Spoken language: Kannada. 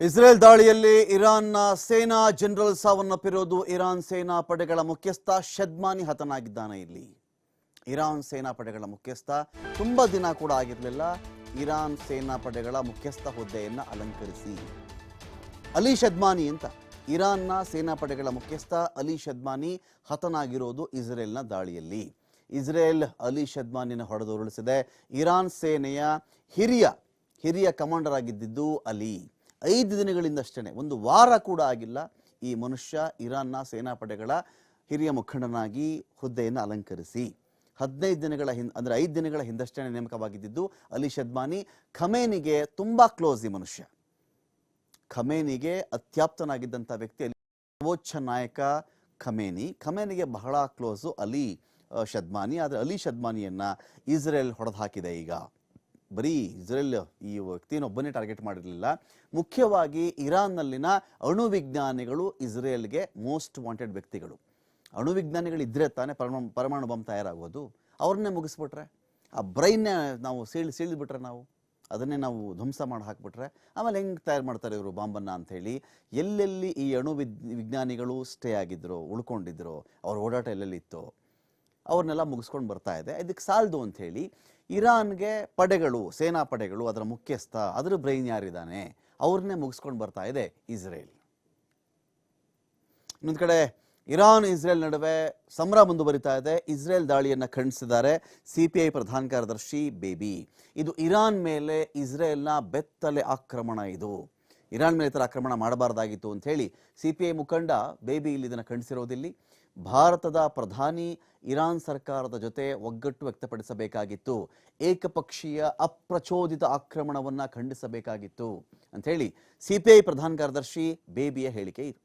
ಇಸ್ರೇಲ್ ದಾಳಿಯಲ್ಲಿ ಇರಾನ್ನ ಸೇನಾ ಜನರಲ್ ಸಾವನ್ನಪ್ಪಿರೋದು. ಇರಾನ್ ಸೇನಾ ಪಡೆಗಳ ಮುಖ್ಯಸ್ಥ ಶದ್ಮಾನಿ ಹತನಾಗಿದ್ದಾನೆ. ಇಲ್ಲಿ ಇರಾನ್ ಸೇನಾ ಪಡೆಗಳ ಮುಖ್ಯಸ್ಥ ತುಂಬಾ ದಿನ ಕೂಡ ಆಗಿರಲಿಲ್ಲ. ಇರಾನ್ ಸೇನಾ ಪಡೆಗಳ ಮುಖ್ಯಸ್ಥ ಹುದ್ದೆಯನ್ನು ಅಲಂಕರಿಸಿ ಅಲಿ ಶದ್ಮಾನಿ ಅಂತ ಇರಾನ್ನ ಸೇನಾ ಪಡೆಗಳ ಮುಖ್ಯಸ್ಥ ಅಲಿ ಶದ್ಮಾನಿ ಹತನಾಗಿರೋದು ಇಸ್ರೇಲ್ನ ದಾಳಿಯಲ್ಲಿ. ಇಸ್ರೇಲ್ ಅಲಿ ಶದ್ಮಾನಿನ ಹೊಡೆದುರುಳಿಸಿದೆ. ಇರಾನ್ ಸೇನೆಯ ಹಿರಿಯ ಕಮಾಂಡರ್ ಆಗಿದ್ದು ಅಲಿ 5 ದಿನಗಳಿಂದಷ್ಟೇ, ಒಂದು ವಾರ ಕೂಡ ಆಗಿಲ್ಲ, ಈ ಮನುಷ್ಯ ಇರಾನ್ನ ಸೇನಾಪಡೆಗಳ ಹಿರಿಯ ಮುಖಂಡನಾಗಿ ಹುದ್ದೆಯನ್ನು ಅಲಂಕರಿಸಿ 15 ದಿನಗಳ ಅಂದರೆ 5 ದಿನಗಳ ಹಿಂದಷ್ಟೇ ನೇಮಕವಾಗಿದ್ದು ಅಲಿ ಶದ್ಮಾನಿ. ಖಮೇನಿಗೆ ತುಂಬ ಕ್ಲೋಸ್ ಈ ಮನುಷ್ಯ. ಖಮೇನಿಗೆ ಅತ್ಯಾಪ್ತನಾಗಿದ್ದಂಥ ವ್ಯಕ್ತಿ ಸರ್ವೋಚ್ಚ ನಾಯಕ ಖಮೇನಿಗೆ ಬಹಳ ಕ್ಲೋಸು ಅಲಿ ಶದ್ಮಾನಿ. ಆದರೆ ಅಲಿ ಶದ್ಮಾನಿಯನ್ನು ಇಸ್ರೇಲ್ ಹೊಡೆದು ಹಾಕಿದೆ. ಈಗ ಬರೀ ಇಸ್ರೇಲ್ ಈ ವ್ಯಕ್ತಿಯನ್ನೊಬ್ಬನೇ ಟಾರ್ಗೆಟ್ ಮಾಡಿರಲಿಲ್ಲ. ಮುಖ್ಯವಾಗಿ ಇರಾನ್ನಲ್ಲಿನ ಅಣುವಿಜ್ಞಾನಿಗಳು ಇಸ್ರೇಲ್ಗೆ ಮೋಸ್ಟ್ ವಾಂಟೆಡ್ ವ್ಯಕ್ತಿಗಳು. ಅಣುವಿಜ್ಞಾನಿಗಳು ಇದ್ದರೆ ತಾನೇ ಪರಮಾಣು ಬಾಂಬ್ ತಯಾರಾಗೋದು. ಅವ್ರನ್ನೇ ಮುಗಿಸ್ಬಿಟ್ರೆ, ಆ ಬ್ರೈನ್ನೇ ನಾವು ಸೀಳಿಬಿಟ್ರೆ, ಅದನ್ನೇ ನಾವು ಧ್ವಂಸ ಮಾಡಿ ಹಾಕಿಬಿಟ್ರೆ ಆಮೇಲೆ ಹೆಂಗೆ ತಯಾರು ಮಾಡ್ತಾರೆ ಇವರು ಬಾಂಬನ್ನು ಅಂಥೇಳಿ ಎಲ್ಲೆಲ್ಲಿ ಈ ವಿಜ್ಞಾನಿಗಳು ಸ್ಟೇ ಆಗಿದ್ರು, ಉಳ್ಕೊಂಡಿದ್ರು, ಅವ್ರ ಓಡಾಟ ಎಲ್ಲೆಲ್ಲಿತ್ತು ಅವ್ರನ್ನೆಲ್ಲ ಮುಗಿಸ್ಕೊಂಡು ಬರ್ತಾ ಇದೆ. ಇದಕ್ಕೆ ಸಾಲದು ಅಂಥೇಳಿ ಇರಾನ್ಗೆ ಸೇನಾ ಪಡೆಗಳು, ಅದರ ಮುಖ್ಯಸ್ಥ, ಅದರ ಬ್ರೈನ್ ಯಾರಿದ್ದಾನೆ ಅವ್ರನ್ನೇ ಮುಗಿಸ್ಕೊಂಡು ಬರ್ತಾ ಇದೆ ಇಸ್ರೇಲ್. ಇನ್ನೊಂದು ಕಡೆ ಇರಾನ್ ಇಸ್ರೇಲ್ ನಡುವೆ ಸಮರ ಮುಂದುವರಿತಾ ಇದೆ. ಇಸ್ರೇಲ್ ದಾಳಿಯನ್ನು ಖಂಡಿಸಿದ್ದಾರೆ CPI ಪ್ರಧಾನ ಕಾರ್ಯದರ್ಶಿ ಬೇಬಿ. ಇದು ಇರಾನ್ ಮೇಲೆ ಇಸ್ರೇಲ್ನ ಬೆತ್ತಲೆ ಆಕ್ರಮಣ. ಇದು ಇರಾನ್ ಮೇಲೆ ಈ ಥರ ಆಕ್ರಮಣ ಮಾಡಬಾರ್ದಾಗಿತ್ತು ಅಂತ ಹೇಳಿ CPI ಮುಖಂಡ ಬೇಬಿ ಇಲ್ಲಿ ಇದನ್ನು ಖಂಡಿಸಿರೋದಿಲ್ಲಿ. ಭಾರತದ ಪ್ರಧಾನಿ ಇರಾನ್ ಸರ್ಕಾರದ ಜೊತೆ ಒಗ್ಗಟ್ಟು ವ್ಯಕ್ತಪಡಿಸಬೇಕಾಗಿತ್ತು, ಏಕಪಕ್ಷೀಯ ಅಪ್ರಚೋದಿತ ಆಕ್ರಮಣವನ್ನು ಖಂಡಿಸಬೇಕಾಗಿತ್ತು ಅಂಥೇಳಿ CPI ಪ್ರಧಾನ ಕಾರ್ಯದರ್ಶಿ ಬೇಬಿಯ ಹೇಳಿಕೆ ಇದು.